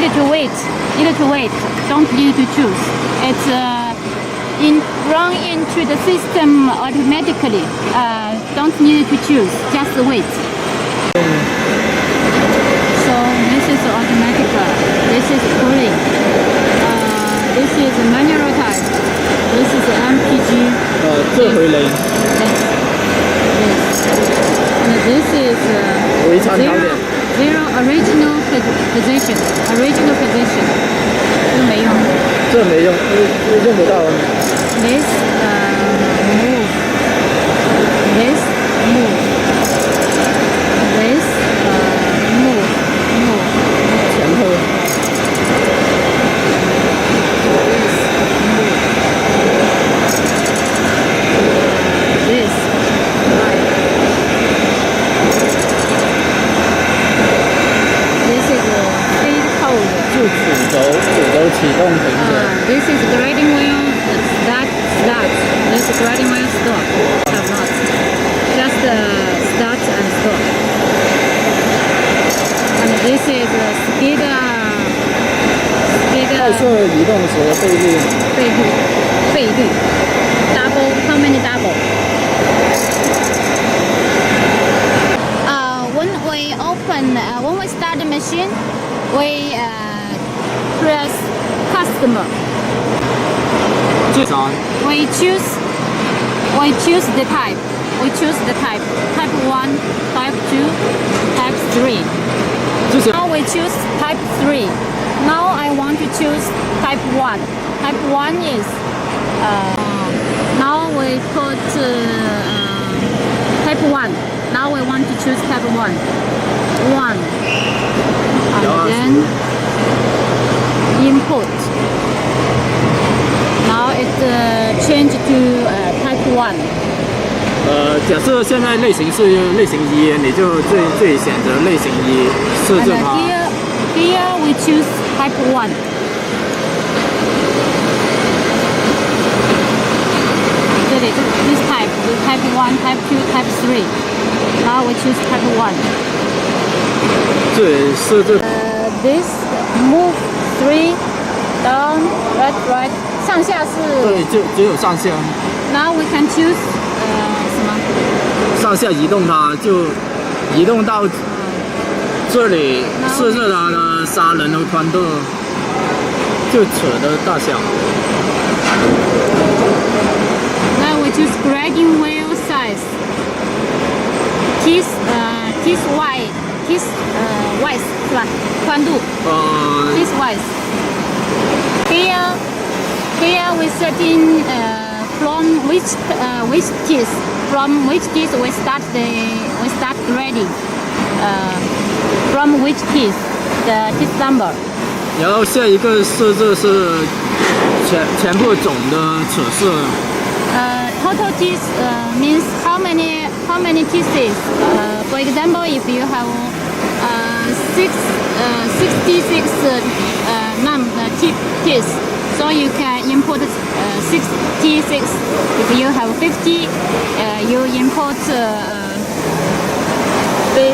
need to wait. Don't need to choose. It's run into the system automatically. Don't need to choose. Just wait. So this is automatic. This is cooling. This is manual type. This is MPG. 这回零。 And this is 回参考点。 zero original position. 这没用。这没用，用不到啊。 This move. This move. This move. 前后。 This. This is feed code. 就主轴启动停止。 This is grading wheel. Start. This is grading wheel stop. Have not. Just start and stop. And this is speed. 快速移动时的倍率 double. How many double? When we start the machine, we press customer. 最早 We choose the type. Type 1, type 2, type 3. 就是 Now we choose type 3. Now I want to choose type 1. Type 1 is now we put type 1. Now we want to choose type 1. 1. And then input. Now it changed to type 1. 假设现在类型是类型一，你就最选择类型一，设置 And 它。 here we choose type 1. This type 1, type 2, type 3. Now we choose type 1. 这里设置 This move 3 down, right. 上下是。对，就只有上下。 Now we can choose 什么？上下移动它，就移动到这里，设置它的砂轮和宽度，就尺的大小。 Now we choose grading wheel size. This width 是吧？宽度。This width. Here we setting from which teeth. From which teeth we start grading. From which teeth the teeth number. 然后下一个设置是全部总的尺寸。 Total teeth means how many teeth. For example, if you have 66 teeth, so you can import 66. If you have 50, you import 对。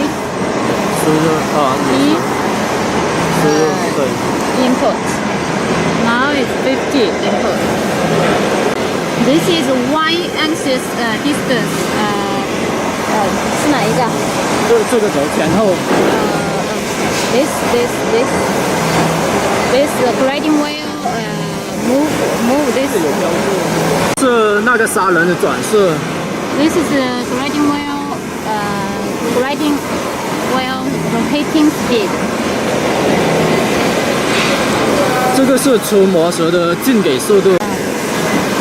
input. Now it's 50 input. This is y-axis distance. 是哪一个？这个轴前后。This grading wheel move this. 是那个砂轮的转速。 This is the grading wheel rotating speed. 这个是除模时的进给速度。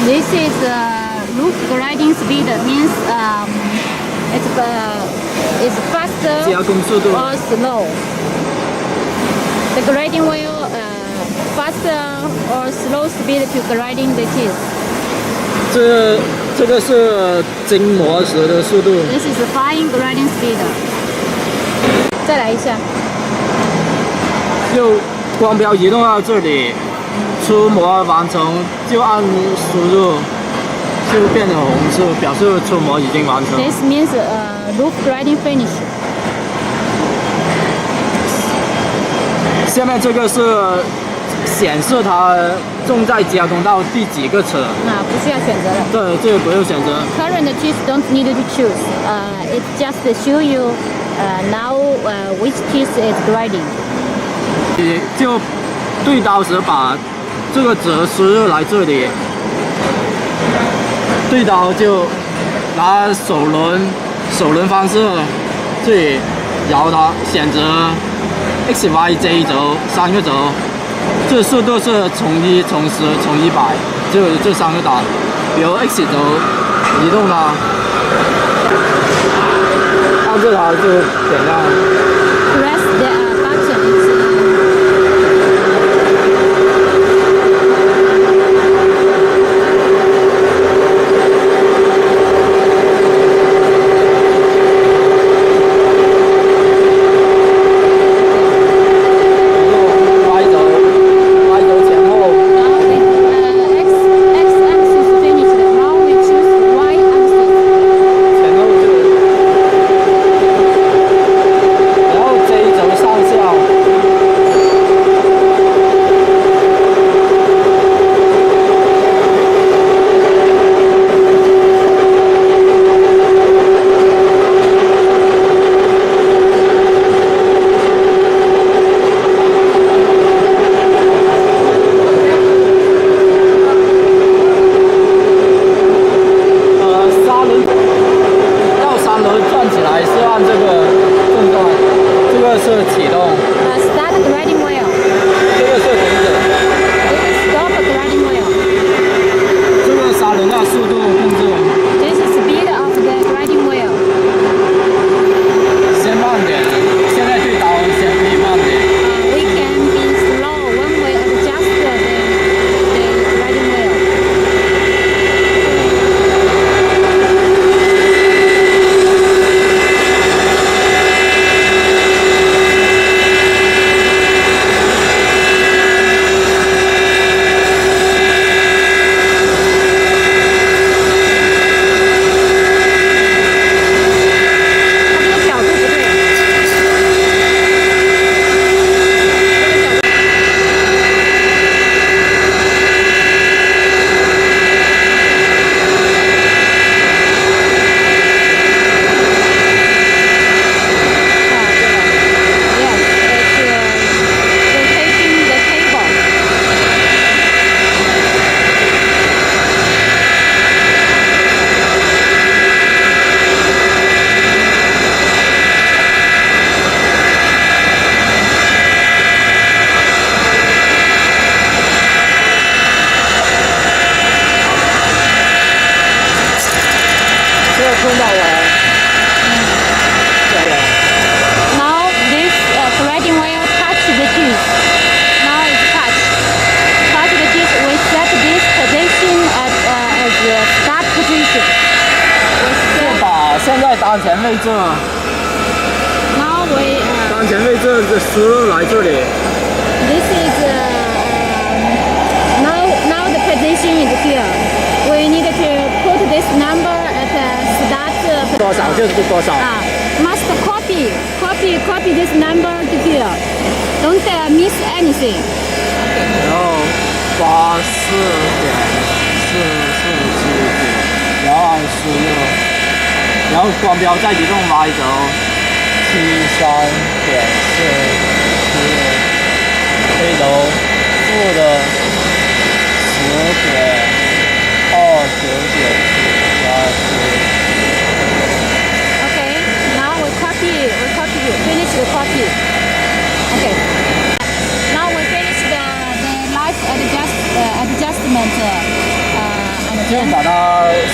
This is roof grading speed means it's faster 加工速度。 or slow. The grading wheel faster or slow speed to grading the teeth. 这个是精模时的速度。 This is fine grading speed. 再来一下。就光标移动到这里，出模完成就按输入，就变成红色，表示出模已经完成。 This means roof grading finish. 下面这个是显示它正在加工到第几个齿。不需要选择了。对，这个不用选择。Current teeth don't need to choose. It just show you now which teeth is grinding. 你就对刀时把这个纸输入来这里，对刀就拿手轮方式这里摇它，选择 X、Y、Z 轴3个轴，这速度是从1、从10、从100，就这3个档。比如 X 轴移动它，按着它就点亮。Press the button. Start grinding wheel. 这个是停止。This is stop grinding wheel. 这个砂轮的速度控制。This is speed of the grinding wheel. 先慢点，现在对刀先可以慢点。We can be slow when we adjust the grinding wheel. 碰到了。Now this grinding wheel touch the teeth. Now it's touch. Touch the teeth. We set this position as the start position. We 就 set. 把现在当前位置， Now we 当前位置的输入来这里。this is now the position is here. We need to put this number at start. 多少就是多少。Must copy this number to here. Don't miss anything. 然后84.447，然后按输入，然后光标再移动 Y 轴73.4，黑轴负的10.29.4。Okay. Now we copy. Finish the copy. Okay. Now we finish the life adjustment. And 就 then 把它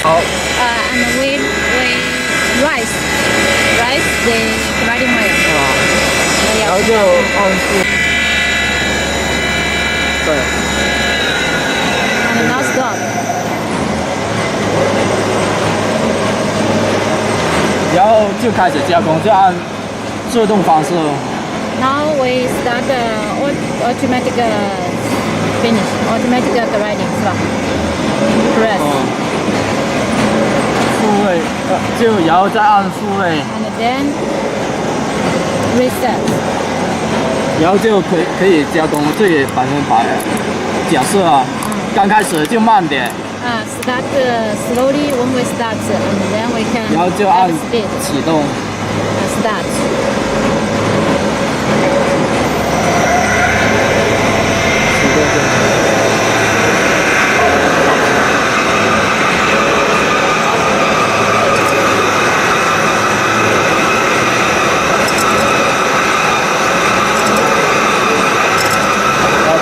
好。and we rise the grinding wheel. 然后就按负。对。And now stop. 然后就开始加工，就按自动方式。Now we start automatic finish, automatic grinding 是吧？Press 复位，就然后再按复位， and then reset. 然后就可以加工最100%。假设啊，刚开始就慢点， Start slowly when we start, and then we can 然后就按 add speed. 启动。 Start. 启动就。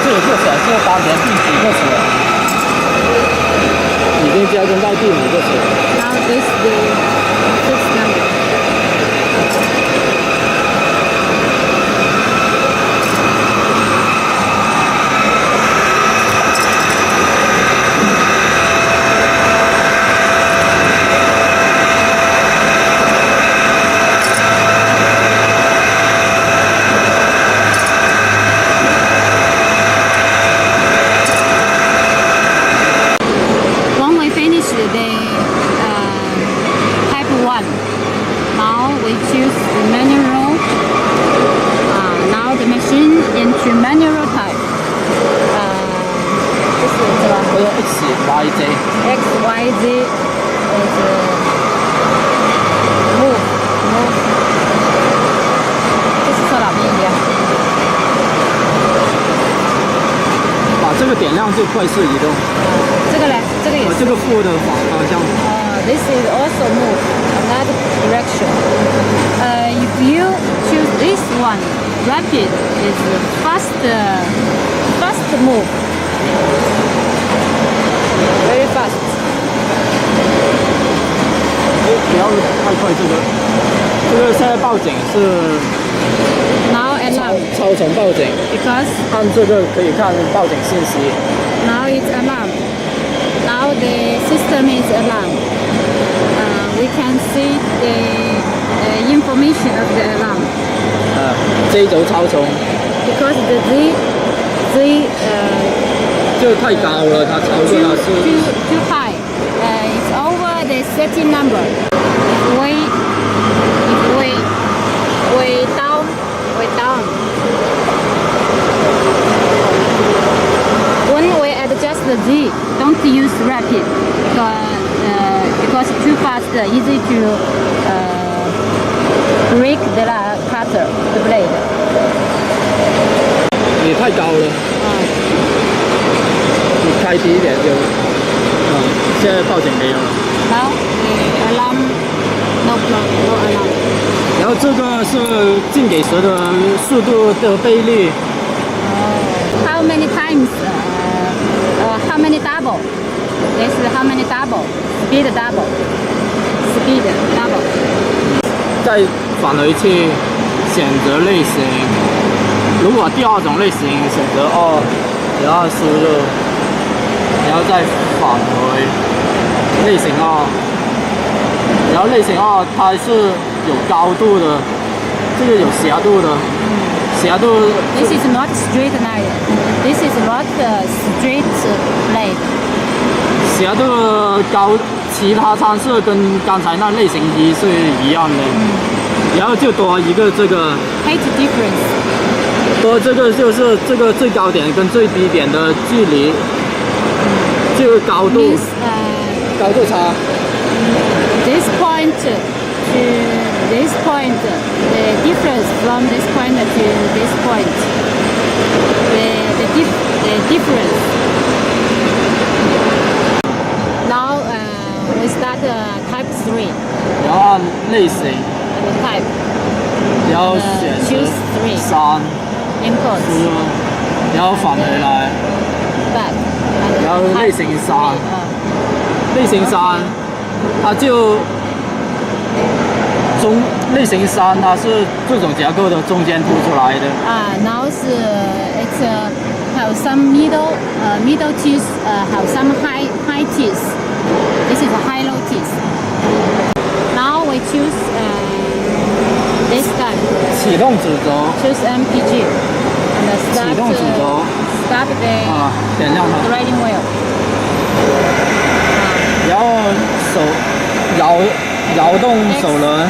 这里就显示当前第几个词，已经加工到第5个词。Now this the sixth number. Type 1. Now we choose the manual. Now the machine into manual type. 这是这个。这个 XYZ。XYZ is move. 这是说哪边的？把这个点亮就快速移动。这个呢？这个也是。这个负的方向。This is also move another direction. If you choose this one, rapid is fast move, very fast. 不要太快，这个现在报警是 Now alarm 超程报警， because 按这个可以看报警信息。 now it's alarm. Now the system is alarm. We can see the information of the alarm. 这一轴超充。 Because the Z 就太高了，它超过它是 too high. It's over the setting number. If we down. When we adjust the Z, don't use rapid because too fast, easy to break the cutter, the blade. 也太高了。你开低一点就，现在报警没有了。Now the alarm, no alarm. 然后这个是进给时的速度的倍率。How many times? How many double? This is how many double? Speed double. Speed double. 再返回去选择类型，如果第2种类型选择2，然后输入，然后再返回类型2，然后类型2它是有高度的，这个有斜度的，斜度。This is not straight line. This is not straight blade. 斜度高，其他参数跟刚才那类型1是一样的，然后就多一个这个 Height difference. 多这个就是这个最高点跟最低点的距离，就高度 Means 高度差。this point to this point, the difference from this point to this point, the difference. Now we start type 3. 然后按类型， The type 然后选择 choose 3. 3， Import 输入，然后返回来， back. 然后类型3， 类型3，它就类型3它是这种结构的中间凸出来的。Now it's have some middle teeth, have some high teeth. This is a high-low teeth. Now we choose this type. 启动主轴， Choose MPG and start 启动主轴， start the 点亮它， riding wheel. 然后摇动手轮。 X.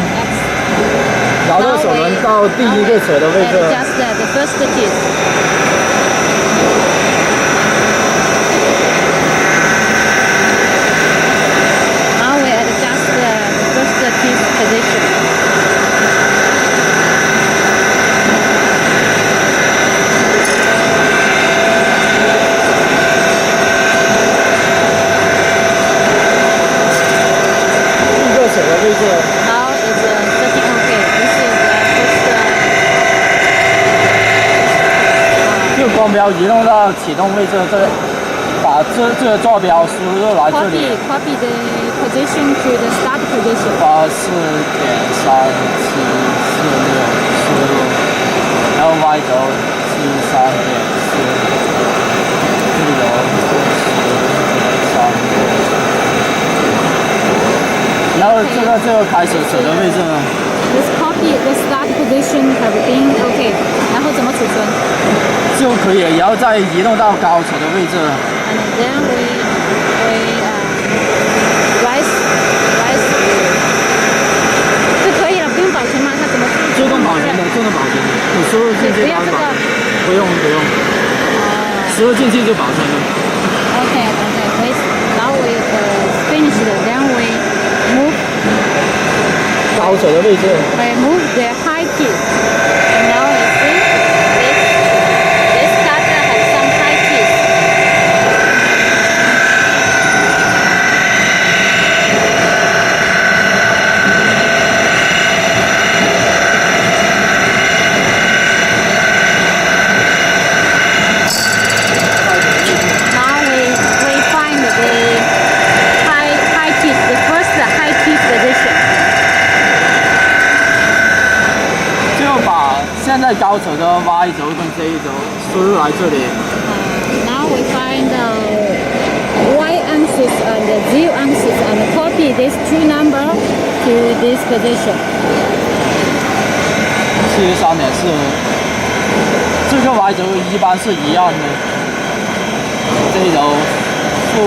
摇这个手轮到第一个齿的位置。Adjust the first teeth. Now we adjust the first teeth position. Now it's setting okay. This is the first. 就光标移动到启动位置，把这个坐标输入来这里。Copy the position to the start position. 84.3776输入，然后 Y 轴73.4，自由10.36。然后这个开始齿的位置呢 This copy the start position have been okay. 然后怎么储存？就可以，然后再移动到高齿的位置。And then we rise. 就可以了，不用保存吗？它怎么？自动保存的，自动保存。你输入进去它就保存。不用。输入进去就保存了。Okay. Now we finished. Then we move 高齿的位置。Move the high teeth. Now you see this cutter has some high teeth. Now we find the high teeth, the first high teeth position. 就把现在高齿的 Y 轴跟 Z 轴输入来这里。Now we find the Y axis and the Z axis and copy these two numbers to this position. 73.4，这个 Y 轴一般是一样的。Z 轴-9.5647，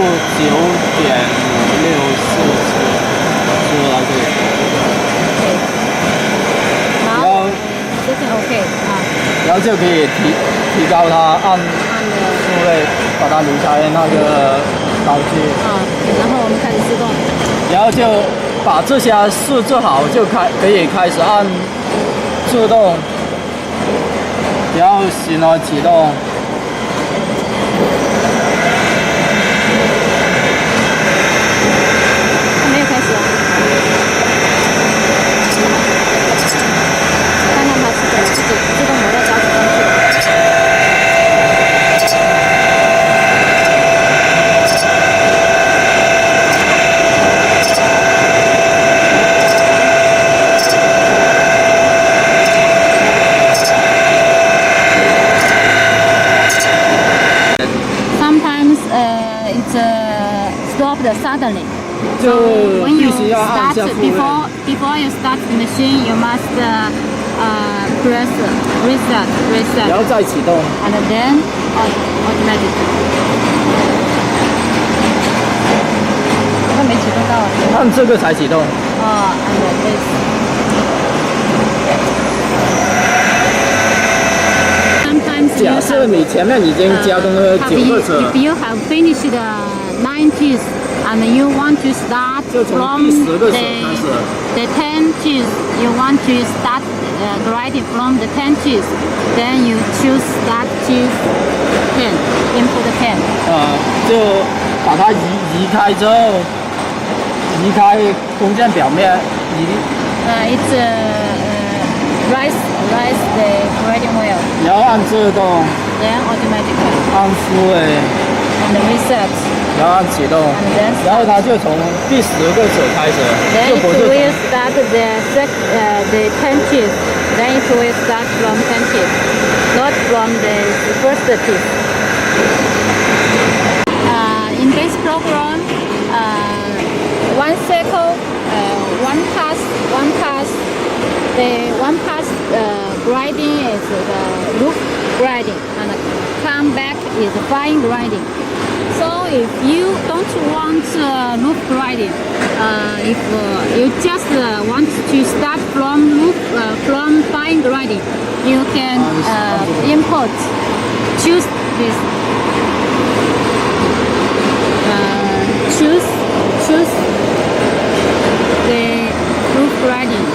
输入来这里。Now setting okay. 然后就可以提高它按数位，把它离开那个刀具。然后我们开始自动。然后就把这些设置好，就可以开始按自动，然后行了启动。还没有开始啊？看看它是怎么自己自动挪到高齿上去的。Sometimes it's stopped suddenly. So when you start before you start the machine, you must press reset. 然后再启动。And then automatic. 它没启动到。按这个才启动。and this. Sometimes 假设你前面已经加工了9个齿。If you have finished 9 teeth and you want to start 就从 from 第10个齿开始。the 10 teeth, you want to start grinding from the 10 teeth, then you choose start teeth 10, input 10. 就把它移开之后，移开工件表面，It's rise the grinding wheel. 然后按自动， Then automatically. 按复位， And reset. 然后按启动， And then 然后它就从第10个齿开始， Then 就 it 不是 will start the 10 teeth. Then it will start from 10 teeth, not from the first teeth. In this program, one circle, one pass. The one pass grinding is the loop grinding, and come back is fine grinding. So if you don't want want roof grading, if you just want to start from fine grading, you can import. Choose this. Choose the roof grading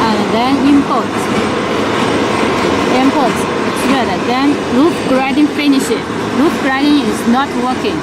and then import. Good. Then roof grading finish. Roof grading is not working.